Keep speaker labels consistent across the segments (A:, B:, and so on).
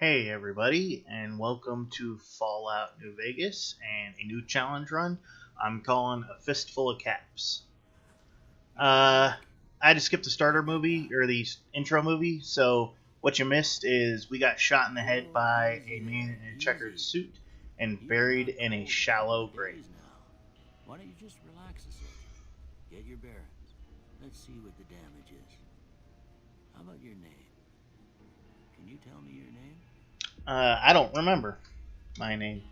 A: Hey everybody, and welcome to Fallout New Vegas and a new challenge run I'm calling a Fistful of Caps. I had to skip the starter movie, or the intro movie, so what you missed is we got shot in the head by a man in a checkered suit and buried in a shallow grave.
B: Why don't you just relax a second? Get your bearings. Let's see what the damage is. How about your name? Can you tell me your name?
A: I don't remember my name.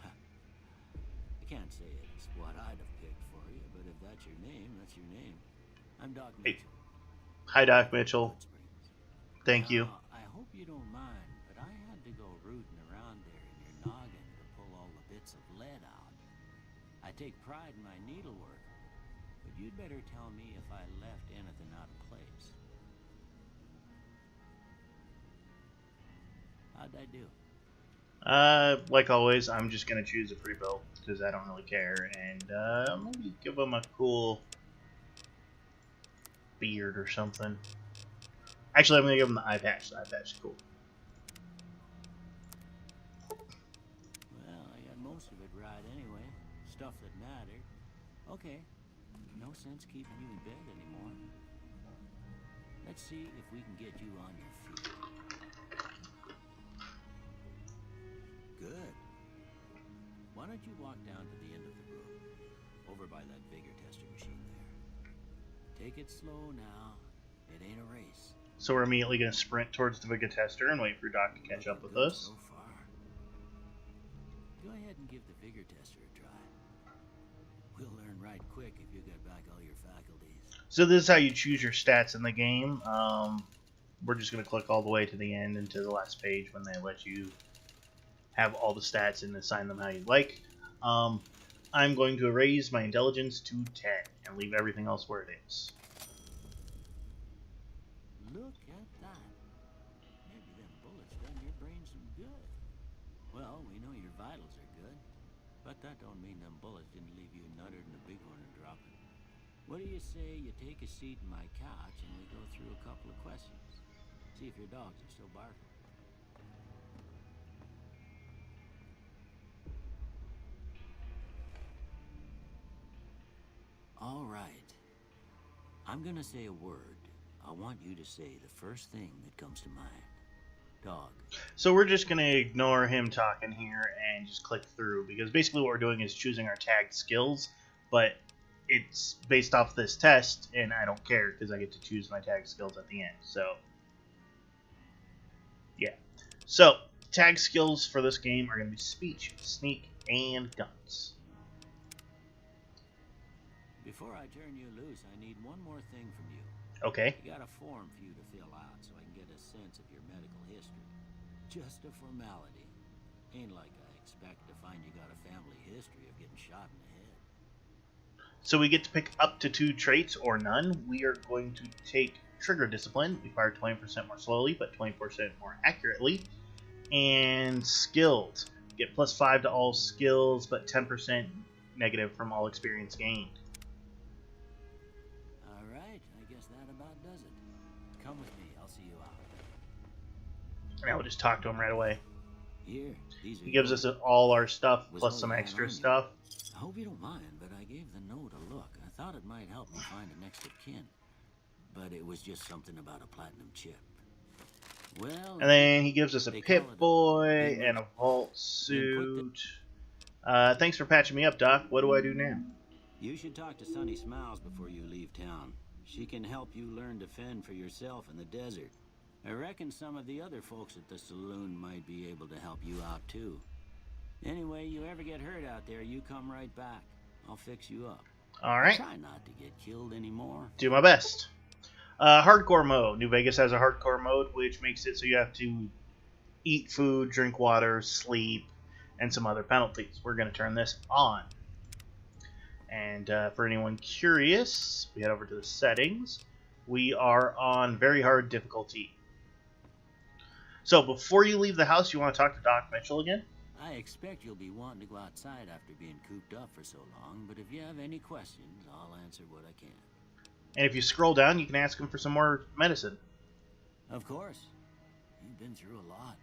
B: I can't say it's what I'd have picked for you, but if that's your name, that's your name. I'm Doc
A: Hey,
B: Mitchell.
A: hi Doc Mitchell.
B: Good Springs.
A: Thank you.
B: Now, I hope you don't mind, but I had to go rooting around there in your noggin to pull all the bits of lead out. I take pride in my needlework, but you'd better tell me if I left anything out of place. How'd I do?
A: Like always, I'm just gonna choose a free build because I don't really care, and maybe give him a cool beard or something. Actually, I'm gonna give him the eye patch. The eye patch is cool.
B: Well, I got most of it right anyway. Stuff that mattered. Okay. No sense keeping you in bed anymore. Let's see if we can get you on your feet. Good. Why don't you walk down to the end of the room? Over by that vigor tester machine there. Take it slow now. It ain't a race.
A: So we're immediately gonna sprint towards the Vega tester and wait for Doc to catch up with us.
B: So far. Go ahead and give the vigor tester a try. We'll learn right quick if you get back all your faculties.
A: So this is how you choose your stats in the game. We're just gonna click all the way to the end and to the last page when they let you have all the stats and assign them how you like. I'm going to raise my intelligence to 10 and leave everything else where it is.
B: Look at that. Maybe them bullets done your brain some good. Well, we know your vitals are good, but that don't mean them bullets didn't leave you nuttered and a bighorn are dropping. What do you say you take a seat in my couch and we go through a couple of questions? See if your dogs are still barking. All right. I'm gonna say a word. I want you to say the first thing that comes to mind. Dog.
A: So we're just going to ignore him talking here and just click through, because basically what we're doing is choosing our tagged skills, but it's based off this test, and I don't care because I get to choose my tagged skills at the end. So, yeah. So, tag skills for this game are going to be speech, sneak, and guns.
B: Before I turn you loose, I need one more thing from you.
A: Okay.
B: I got a form for you to fill out so I can get a sense of your medical history. Just a formality. Ain't like I expect to find you got a family history of getting shot in the head.
A: So we get to pick up to 2 traits or none. We are going to take trigger discipline. We fire 20% more slowly, but 20% more accurately. And skilled. Get +5 to all skills, but 10% negative from all experience gained.
B: Alright, I guess that about does it. Come with me, I'll see you out.
A: Now we'll just talk to him right away.
B: Here, these are
A: He gives
B: yours.
A: us all our stuff,
B: Was
A: plus
B: all
A: some
B: you had
A: extra
B: on you?
A: stuff.
B: I hope you don't mind, but I gave the note a look. I thought it might help me find a next of kin. But it was just something about a platinum chip. Well,
A: And then he gives us a
B: they call
A: Pit
B: it
A: Boy
B: a
A: and a Vault suit. Thanks for patching me up, Doc. What do I do now?
B: you should talk to Sunny Smiles before you leave town. She can help you learn to fend for yourself in the desert. I reckon some of the other folks at the saloon might be able to help you out too. Anyway, you ever get hurt out there, you come right back. I'll fix you up.
A: Alright,
B: Try not to get killed anymore.
A: do my best. Hardcore mode. New Vegas has a hardcore mode, which makes it so you have to eat food, drink water, sleep, and some other penalties. We're going to turn this on. And for anyone curious, we head over to the settings. We are on very hard difficulty. So before you leave the house, you want to talk to Doc Mitchell again?
B: I expect you'll be wanting to go outside after being cooped up for so long, but if you have any questions, I'll answer what I can.
A: And if you scroll down, you can ask him for some more medicine.
B: Of course. You've been through a lot.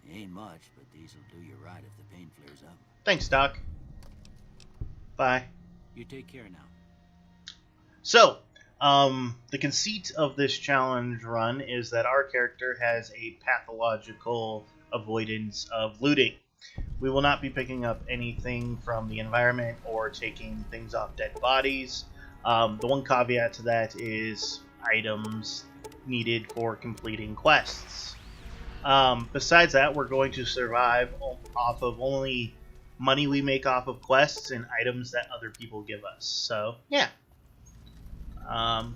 B: It ain't much, but these'll do you right if the pain flares up.
A: Thanks, Doc. Bye.
B: You take care now.
A: So, the conceit of this challenge run is that our character has a pathological avoidance of looting. We will not be picking up anything from the environment or taking things off dead bodies. The one caveat to that is items needed for completing quests. Besides that, we're going to survive off of only money we make off of quests and items that other people give us. So, yeah.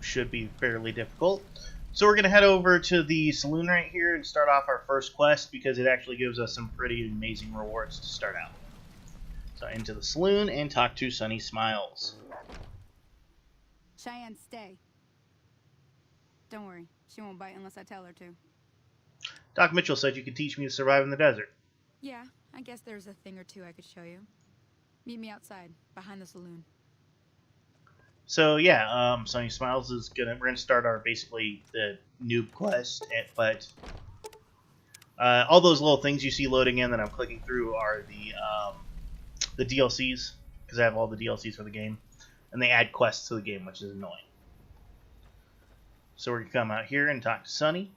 A: Should be fairly difficult. So we're going to head over to the saloon right here and start off our first quest because it actually gives us some pretty amazing rewards to start out. So into the saloon and talk to Sunny Smiles.
C: Cheyenne, stay. Don't worry, she won't bite unless I tell her to.
A: Doc Mitchell said you could teach me to survive in the desert.
C: Yeah, I guess there's a thing or two I could show you. Meet me outside, behind the saloon.
A: So yeah, Sunny Smiles is we're gonna start our basically the noob quest, but all those little things you see loading in that I'm clicking through are the DLCs because I have all the DLCs for the game, and they add quests to the game, which is annoying. So we're gonna come out here and talk to Sunny,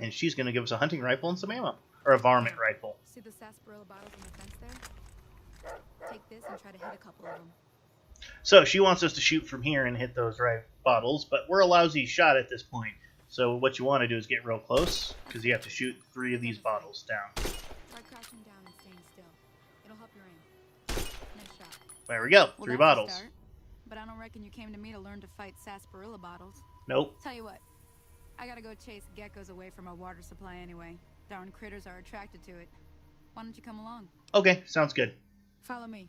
A: and she's gonna give us a hunting rifle and some ammo, or a varmint rifle.
C: See the sarsaparilla bottles on the fence there? Take this and try to hit a couple of them.
A: So she wants us to shoot from here and hit those bottles, but we're a lousy shot at this point. So what you want to do is get real close, because you have to shoot 3 of these bottles down.
C: Try crouching down and staying still. It'll help your aim. Nice shot.
A: There we go, 3 bottles.
C: Start, but I don't reckon you came to me to learn to fight sarsaparilla bottles.
A: Nope.
C: Tell you what, I gotta go chase geckos away from our water supply anyway. Darn critters are attracted to it. Why don't you come along?
A: Okay, sounds good.
C: Follow me.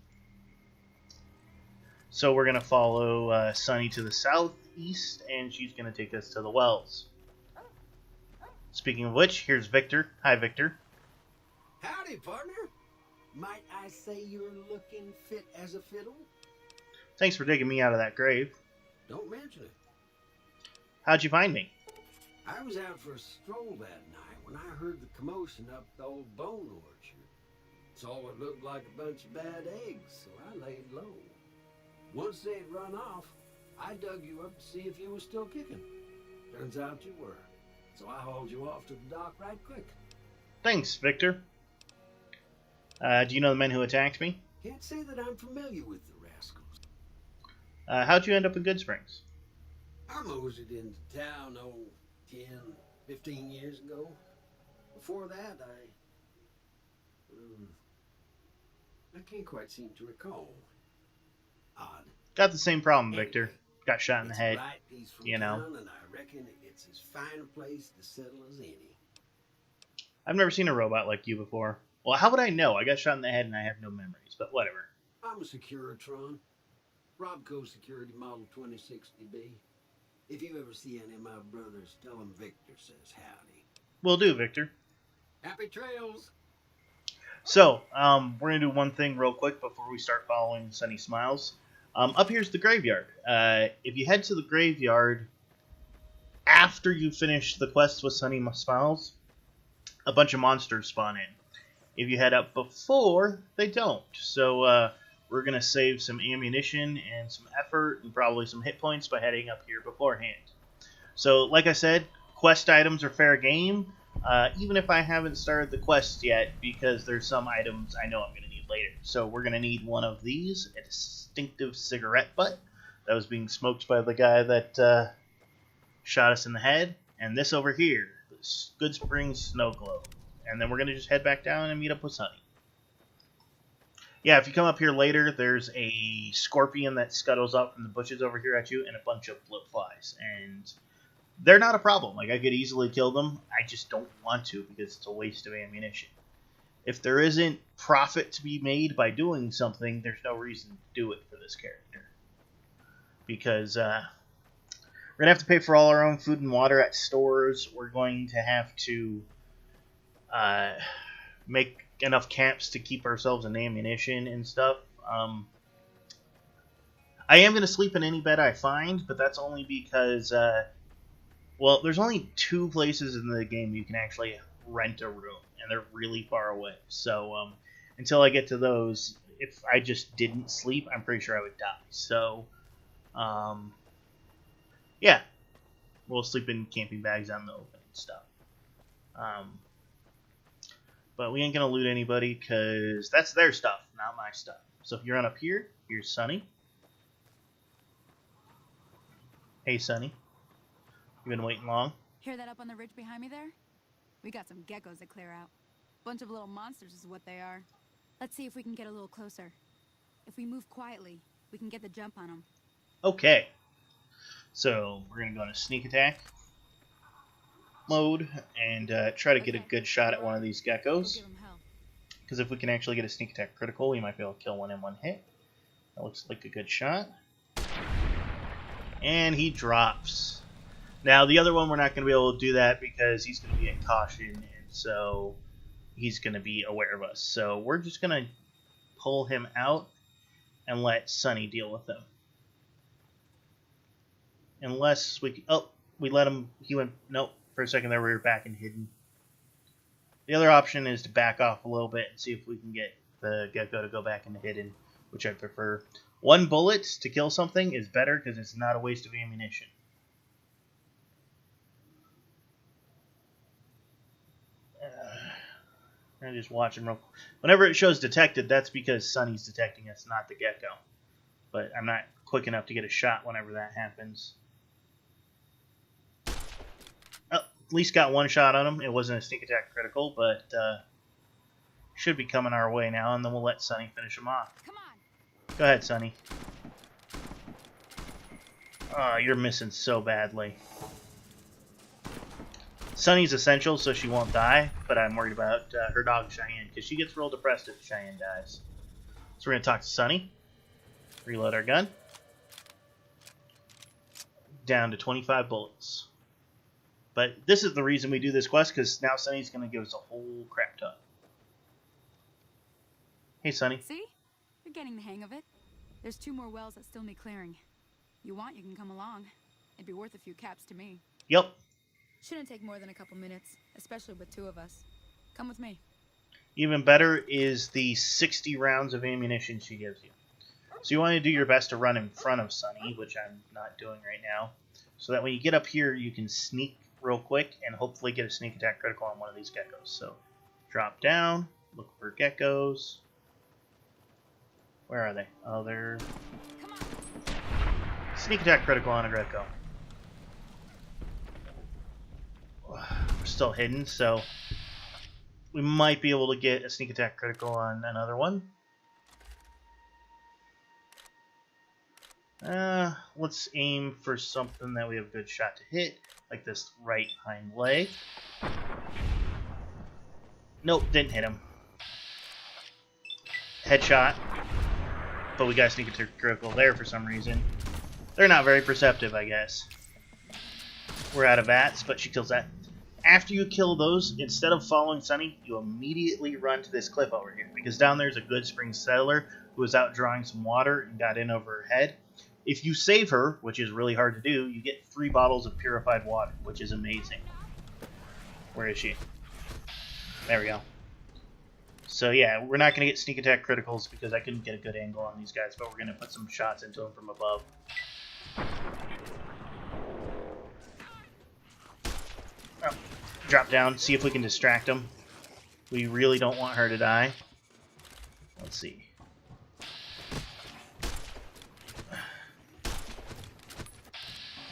A: So we're going to follow Sunny to the southeast, and she's going to take us to the wells. Speaking of which, here's Victor. Hi, Victor.
D: Howdy, partner. Might I say you're looking fit as a fiddle?
A: Thanks for digging me out of that grave.
D: Don't mention it.
A: How'd you find me?
D: I was out for a stroll that night when I heard the commotion up the old bone orchard. Saw what looked like a bunch of bad eggs, so I laid low. Once they'd run off, I dug you up to see if you were still kicking. Turns out you were, so I hauled you off to the dock right quick.
A: Thanks, Victor. Do you know the men who attacked me?
D: Can't say that I'm familiar with the rascals.
A: How'd you end up in Good Springs?
D: I moseyed into town, 10, 15 years ago. Before that, I can't quite seem to recall. Odd.
A: Got the same problem, Victor.
D: Anyway,
A: Got shot in the head.
D: Right peaceful
A: you know.
D: town, and I reckon it's as fine a place to settle as any.
A: I've never seen a robot like you before. Well, how would I know? I got shot in the head and I have no memories, but whatever.
D: I'm a Securitron. Robco Security Model 2060B. If you ever see any of my brothers, tell them Victor says howdy.
A: Will do, Victor.
D: Happy trails!
A: So, we're going to do one thing real quick before we start following Sunny Smiles. Up here's the graveyard. If you head to the graveyard after you finish the quest with Sunny Smiles, a bunch of monsters spawn in. If you head up before, they don't. So, we're going to save some ammunition and some effort and probably some hit points by heading up here beforehand. So, like I said, quest items are fair game. Even if I haven't started the quest yet, because there's some items I know I'm going to need later. So we're going to need one of these, a distinctive cigarette butt that was being smoked by the guy that shot us in the head, and this over here, the Good Springs Snow Globe. And then we're going to just head back down and meet up with Sunny. Yeah, if you come up here later, there's a scorpion that scuttles up from the bushes over here at you, and a bunch of bloat flies. And they're not a problem. Like, I could easily kill them. I just don't want to because it's a waste of ammunition. If there isn't profit to be made by doing something, there's no reason to do it for this character. Because we're going to have to pay for all our own food and water at stores. We're going to have to make enough camps to keep ourselves in ammunition and stuff. I am going to sleep in any bed I find, but that's only because, well, there's only 2 places in the game you can actually rent a room, and they're really far away. So until I get to those, if I just didn't sleep, I'm pretty sure I would die. So, yeah, we'll sleep in camping bags out in the open and stuff. But we ain't going to loot anybody because that's their stuff, not my stuff. So if you run up here, here's Sunny. Hey, Sunny. You been waiting long?
C: Hear that up on the ridge behind me there? We got some geckos to clear out. Bunch of little monsters is what they are. Let's see if we can get a little closer. If we move quietly, we can get the jump on them.
A: Okay. So we're going to go into sneak attack mode and try to get a good shot at one of these geckos. Because if we can actually get a sneak attack critical, we might be able to kill one in one hit. That looks like a good shot. And he drops. Now, the other one, we're not going to be able to do that because he's going to be in caution, and so he's going to be aware of us. So we're just going to pull him out and let Sunny deal with him. Unless we... Oh, we let him... He went... Nope. For a second there, we were back and hidden. The other option is to back off a little bit and see if we can get the gecko to go back into hidden, which I prefer. 1 bullet to kill something is better because it's not a waste of ammunition. I'm just watching real quick. Whenever it shows detected, that's because Sunny's detecting us, not the gecko. But I'm not quick enough to get a shot whenever that happens. Oh, at least got 1 shot on him. It wasn't a sneak attack critical, but should be coming our way now, and then we'll let Sunny finish him off.
C: Come on.
A: Go ahead, Sunny. Oh, you're missing so badly. Sunny's essential, so she won't die, but I'm worried about her dog, Cheyenne, because she gets real depressed if Cheyenne dies. So we're going to talk to Sunny. Reload our gun. Down to 25 bullets. But this is the reason we do this quest, because now Sunny's going to give us a whole crap ton. Hey, Sunny.
C: See? You're getting the hang of it. There's 2 more wells that still need clearing. You want, you can come along. It'd be worth a few caps to me.
A: Yep.
C: Shouldn't take more than a couple minutes, especially with 2 of us. Come with me.
A: Even better is the 60 rounds of ammunition she gives you. So you want to do your best to run in front of Sunny, which I'm not doing right now, so that when you get up here, you can sneak real quick and hopefully get a sneak attack critical on one of these geckos. So drop down, look for geckos. Where are they? Oh, they're... Sneak attack critical on a gecko. We're still hidden, so we might be able to get a sneak attack critical on another one. Let's aim for something that we have a good shot to hit, like this right hind leg. Nope, didn't hit him. Headshot. But we got a sneak attack critical there for some reason. They're not very perceptive, I guess. We're out of bats, but she kills that. After you kill those, instead of following Sunny, you immediately run to this cliff over here, because down there's a good spring settler who was out drawing some water and got in over her head. If you save her, which is really hard to do, you get 3 bottles of purified water, which is amazing. Where is she? There we go. So yeah, we're not going to get sneak attack criticals because I couldn't get a good angle on these guys, but we're going to put some shots into them from above. Oh, drop down, see if we can distract them. We really don't want her to die. Let's see.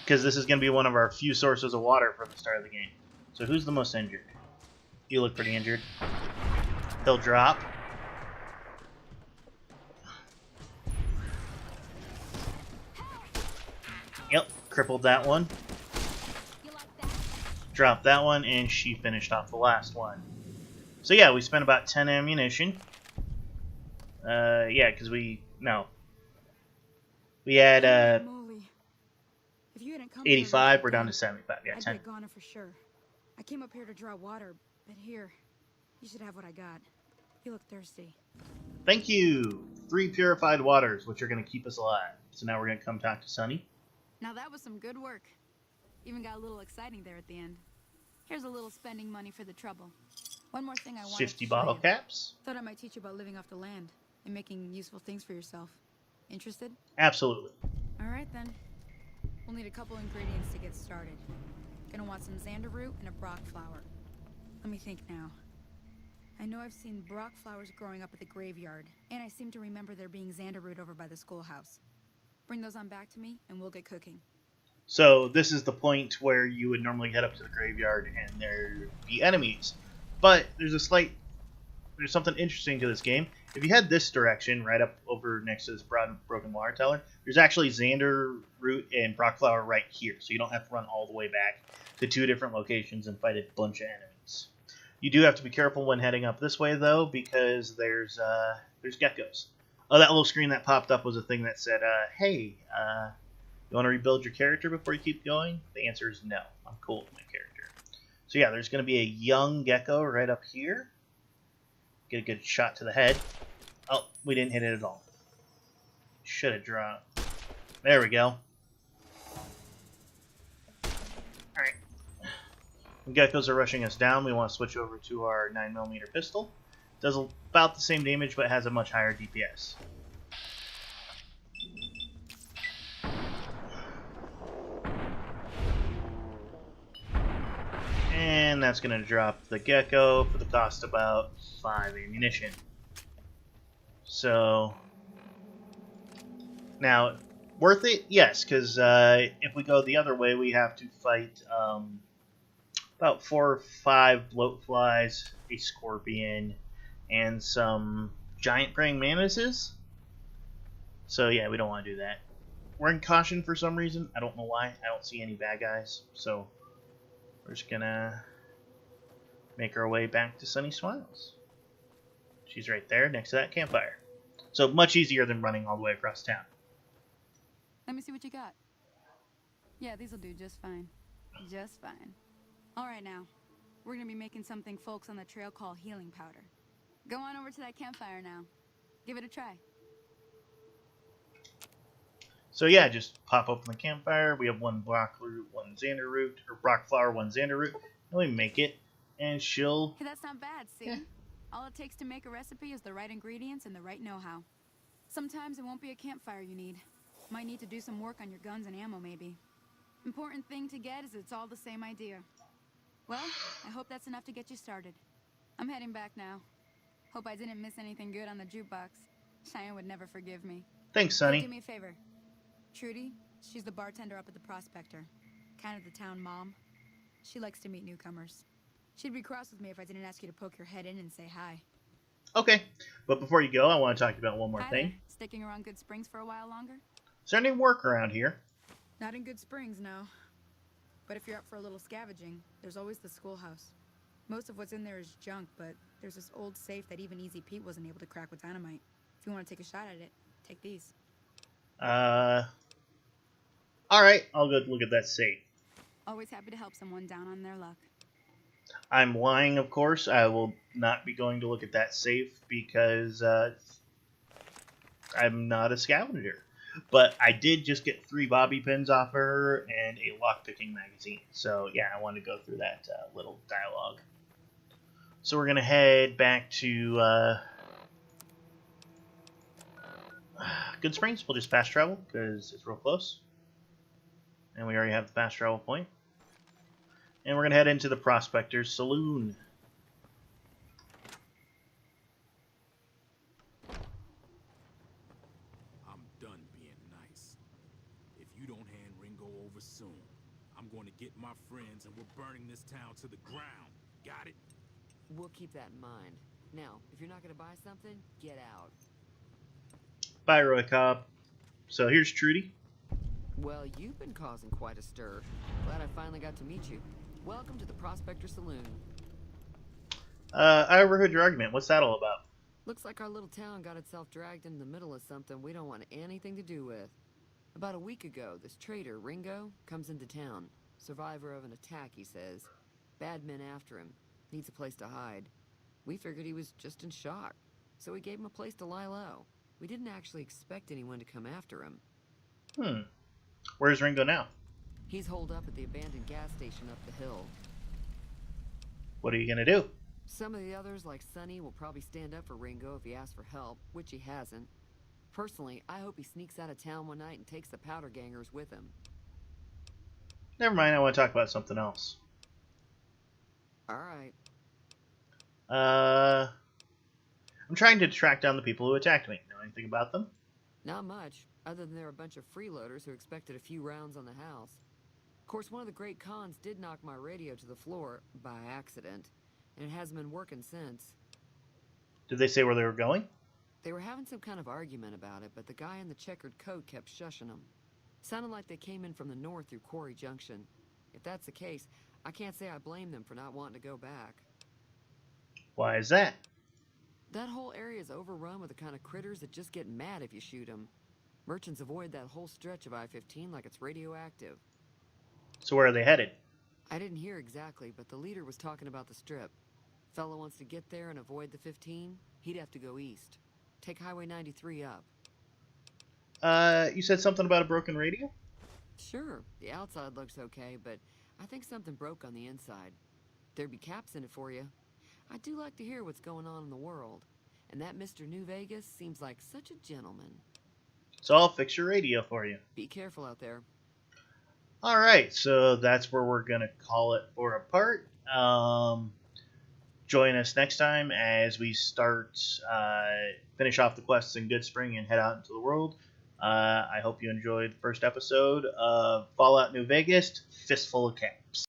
A: Because this is going to be one of our few sources of water for the start of the game. So who's the most injured? You look pretty injured. He'll drop. Yep, crippled that one. Dropped that one, and she finished off the last one. So yeah, we spent about 10 ammunition. Yeah, because we had 85. We're down to 75. Yeah, 10.
C: I'd be a goner for sure. I came up here to draw water, but here, you should have what I got. You look thirsty.
A: Thank you. 3 purified waters, which are going to keep us alive. So now we're going to come talk to Sunny.
C: Now that was some good work. Even got a little exciting there at the end. Here's a little spending money for the trouble. One more thing I wanted
A: 50
C: to show
A: bottle
C: you.
A: caps.
C: Thought I might teach you about living off the land and making useful things for yourself. Interested?
A: Absolutely.
C: All right then. We'll need a couple ingredients to get started. Gonna want some xander root and a brock flower. Let me think now. I know I've seen brock flowers growing up at the graveyard, and I seem to remember there being xander root over by the schoolhouse. Bring those on back to me, and we'll get cooking.
A: So this is the point where you would normally head up to the graveyard and there'd be enemies. But there's something interesting to this game. If you head this direction, right up over next to this broken water tower, there's actually xander root and brock flower right here. So you don't have to run all the way back to 2 different locations and fight a bunch of enemies. You do have to be careful when heading up this way, though, because there's geckos. Oh, that little screen that popped up was a thing that said, hey, you want to rebuild your character before you keep going? The answer is no. I'm cool with my character. So yeah, there's going to be a young gecko right up here. Get a good shot to the head. Oh, we didn't hit it at all. Should have dropped. There we go. Alright. When geckos are rushing us down, we want to switch over to our 9mm pistol. Does about the same damage, but has a much higher DPS. And that's going to drop the gecko for the cost of about 5 ammunition. So, now, worth it? Yes, because if we go the other way, we have to fight about 4 or 5 bloat flies, a scorpion, and some giant praying mantises. So yeah, we don't want to do that. We're in caution for some reason. I don't know why. I don't see any bad guys. So we're just gonna make our way back to Sunny Smiles. She's right there next to that campfire. So much easier than running all the way across town.
C: Let me see what you got. Yeah, these'll do just fine. Just fine. All right now. We're gonna be making something folks on the trail call healing powder. Go on over to that campfire now. Give it a try.
A: So yeah, just pop open the campfire. We have 1 brock root, 1 xander root, or brock flower, 1 xander root. And we make it, and she'll...
C: Hey, that's not bad, see? Yeah. All it takes to make a recipe is the right ingredients and the right know-how. Sometimes it won't be a campfire you need. Might need to do some work on your guns and ammo, maybe. Important thing to get is it's all the same idea. Well, I hope that's enough to get you started. I'm heading back now. Hope I didn't miss anything good on the jukebox. Cheyenne would never forgive me.
A: Thanks, Sunny.
C: Hey, do me a favor. Trudy, she's the bartender up at the Prospector. Kind of the town mom. She likes to meet newcomers. She'd be cross with me if I didn't ask you to poke your head in and say hi.
A: Okay, but before you go, I want to talk about one more
C: Hi
A: thing.
C: there. Sticking around Good Springs for a while longer?
A: Is there any work around here?
C: Not in Good Springs, no. But if you're up for a little scavenging, there's always the schoolhouse. Most of what's in there is junk, but there's this old safe that even Easy Pete wasn't able to crack with dynamite. If you want to take a shot at it, take these.
A: Alright, I'll go look at that safe.
C: Always happy to help someone down on their luck.
A: I'm lying, of course. I will not be going to look at that safe because I'm not a scavenger. But I did just get 3 bobby pins off her and a lockpicking magazine. So yeah, I wanted to go through that little dialogue. So we're going to head back to Good Springs. We'll just fast travel because it's real close. And we already have the fast travel point. And we're going to head into the Prospector's Saloon.
E: I'm done being nice. If you don't hand Ringo over soon, I'm going to get my friends and we're burning this town to the ground. Got it?
F: We'll keep that in mind. Now, if you're not going to buy something, get out.
A: Bye, Roy Cobb. So here's Trudy.
F: Well, you've been causing quite a stir. Glad I finally got to meet you. Welcome to the Prospector Saloon.
A: I overheard your argument. What's that all about?
F: Looks like our little town got itself dragged into the middle of something we don't want anything to do with. About a week ago, this traitor, Ringo, comes into town. Survivor of an attack, he says. Bad men after him. Needs a place to hide. We figured he was just in shock, so we gave him a place to lie low. We didn't actually expect anyone to come after him.
A: Hmm. Where's Ringo now?
F: He's holed up at the abandoned gas station up the hill.
A: What are you gonna do?
F: Some of the others, like Sonny, will probably stand up for Ringo if he asks for help, which he hasn't. Personally, I hope he sneaks out of town one night and takes the powder gangers with him.
A: Never mind, I want to talk about something else.
F: Alright.
A: I'm trying to track down the people who attacked me. Know anything about them?
F: Not much, other than they're a bunch of freeloaders who expected a few rounds on the house. Of course, one of the great cons did knock my radio to the floor, by accident, and it hasn't been working since.
A: Did they say where they were going?
F: They were having some kind of argument about it, but the guy in the checkered coat kept shushing them. Sounded like they came in from the north through Quarry Junction. If that's the case, I can't say I blame them for not wanting to go back.
A: Why is that?
F: That whole area is overrun with the kind of critters that just get mad if you shoot them. Merchants avoid that whole stretch of I-15 like it's radioactive.
A: So where are they headed?
F: I didn't hear exactly, but the leader was talking about the strip. Fella wants to get there and avoid the 15, he'd have to go east. Take Highway 93 up.
A: You said something about a broken radio?
F: Sure, the outside looks okay, but I think something broke on the inside. There'd be caps in it for you. I do like to hear what's going on in the world. And that Mr. New Vegas seems like such a gentleman.
A: So I'll fix your radio for you.
F: Be careful out there.
A: Alright, so that's where we're going to call it for a part. Join us next time as we finish off the quests in Good Spring and head out into the world. I hope you enjoyed the first episode of Fallout New Vegas, Fistful of Caps.